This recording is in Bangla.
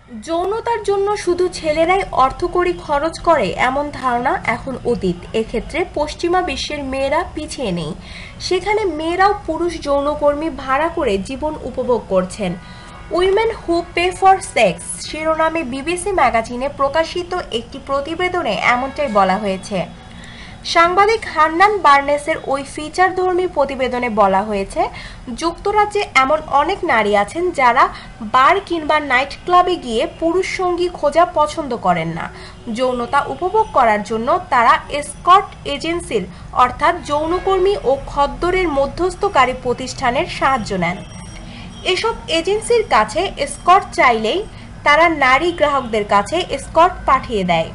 যৌনতার জন্য শুধু ছেলেরাই অর্থকড়ি খরচ করে এমন ধারণা এখন অতীত। এক্ষেত্রে পশ্চিমা বিশ্বের মেয়েরা পিছিয়ে নেই। সেখানে মেয়েরাও পুরুষ যৌনকর্মী ভাড়া করে জীবন উপভোগ করছেন। Women who pay for sex শিরোনামে বিবিসি ম্যাগাজিনে প্রকাশিত একটি প্রতিবেদনে এমনটাই বলা হয়েছে। সাংবাদিক হান্নান বার্নেসের ওই ফিচারধর্মী প্রতিবেদনে বলা হয়েছে, যুক্তরাজ্যে এমন অনেক নারী আছেন যারা বার কিংবা নাইট ক্লাবে গিয়ে পুরুষ সঙ্গী খোঁজা পছন্দ করেন না। যৌনতা উপভোগ করার জন্য তারা এসকর্ট এজেন্সির অর্থাৎ যৌনকর্মী ও খদ্দরের মধ্যস্থকারী প্রতিষ্ঠানের সাহায্য নেন। এসব এজেন্সির কাছে এসকর্ট চাইলেই তারা নারী গ্রাহকদের কাছে এসকর্ট পাঠিয়ে দেয়।